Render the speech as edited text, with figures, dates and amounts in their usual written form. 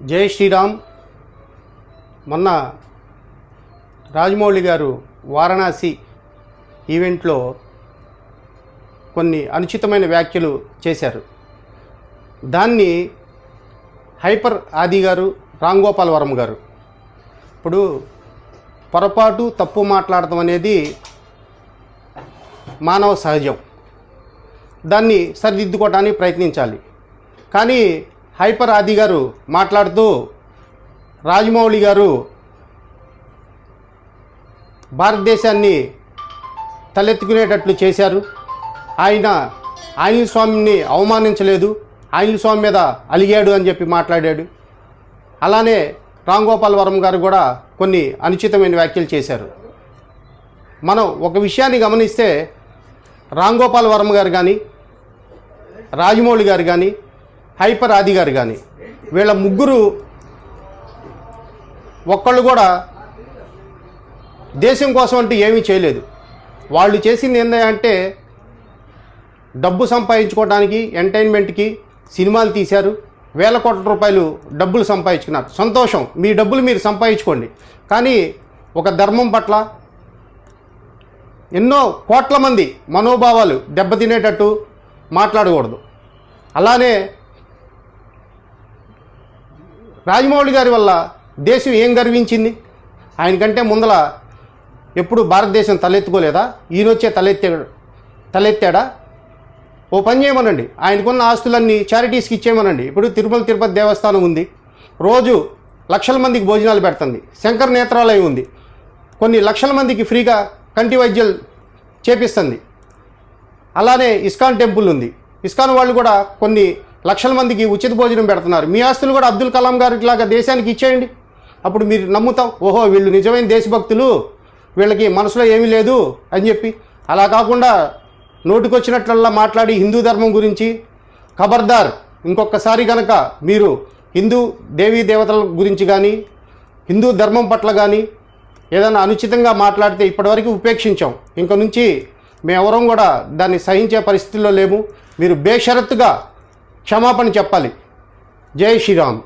జై శ్రీరామ్. మొన్న రాజమౌళి గారు వారణాసి ఈవెంట్లో కొన్ని అనుచితమైన వ్యాఖ్యలు చేశారు. దాన్ని హైపర్ ఆది గారు, రామ్ గోపాల్ వర్మ గారు ఇప్పుడు పొరపాటు తప్పు మాట్లాడటం అనేది మానవ సహజం, దాన్ని సరిదిద్దుకోవడానికి ప్రయత్నించాలి. కానీ హైపర్ ఆది గారు మాట్లాడుతూ రాజమౌళి గారు భారతదేశాన్ని తలెత్తుకునేటట్లు చేశారు, ఆంజనేయ స్వామిని అవమానించలేదు, ఆంజనేయ స్వామి మీద అలిగాడు అని చెప్పి మాట్లాడాడు. అలానే రామ్ గోపాల్ వర్మ గారు కూడా కొన్ని అనుచితమైన వ్యాఖ్యలు చేశారు. మనం ఒక విషయాన్ని గమనిస్తే రామ్ గోపాల్ వర్మ గారు కానీ, రాజమౌళి గారు కానీ, హైపర్ ఆది గారు కానీ, వీళ్ళ ముగ్గురు ఒక్కళ్ళు కూడా దేశం కోసం అంటూ ఏమీ చేయలేదు. వాళ్ళు చేసింది ఏంటంటే డబ్బు సంపాదించుకోవడానికి, ఎంటర్టైన్మెంట్కి సినిమాలు తీశారు, వేల కోట్ల రూపాయలు డబ్బులు సంపాదించుకున్నారు. సంతోషం, మీ డబ్బులు మీరు సంపాదించుకోండి. కానీ ఒక ధర్మం పట్ల ఎన్నో కోట్ల మంది మనోభావాలు దెబ్బతినేటట్టు మాట్లాడకూడదు. అలానే రాజమౌళి గారి వల్ల దేశం ఏం గర్వించింది? ఆయనకంటే ముందల ఎప్పుడు భారతదేశం తలెత్తుకోలేదా? ఈయనొచ్చే తలెత్తాడా? ఓ పని చేయమనండి, ఆయనకున్న ఆస్తులన్నీ చారిటీస్కి ఇచ్చేయమనండి. ఇప్పుడు తిరుమల తిరుపతి దేవస్థానం ఉంది, రోజు లక్షల మందికి భోజనాలు పెడుతుంది. శంకర నేత్రాలయం ఉంది, కొన్ని లక్షల మందికి ఫ్రీగా కంటి వైద్యాలు చేపిస్తుంది. అలానే ఇస్కాన్ టెంపుల్ ఉంది, ఇస్కాన్ వాళ్ళు కూడా కొన్ని లక్షల మందికి ఉచిత భోజనం పెడుతున్నారు. మీ ఆస్తులు కూడా అబ్దుల్ కలాం గారికి లాగా దేశానికి ఇచ్చేయండి. అప్పుడు మీరు నమ్ముతాం, ఓహో వీళ్ళు నిజమైన దేశభక్తులు, వీళ్ళకి మనసులో ఏమీ లేదు అని చెప్పి. అలా కాకుండా నోటికొచ్చినట్లల్లా మాట్లాడి హిందూ ధర్మం గురించి ఖబర్దార్. ఇంకొకసారి కనుక మీరు హిందూ దేవీ దేవతల గురించి కానీ, హిందూ ధర్మం పట్ల కానీ ఏదైనా అనుచితంగా మాట్లాడితే ఇప్పటివరకు ఉపేక్షించాం, ఇంక నుంచి మేమెవరం కూడా దాన్ని సహించే పరిస్థితుల్లో లేము. మీరు బేషరత్తుగా క్షమాపణ చెప్పాలి. జై శ్రీరామ్.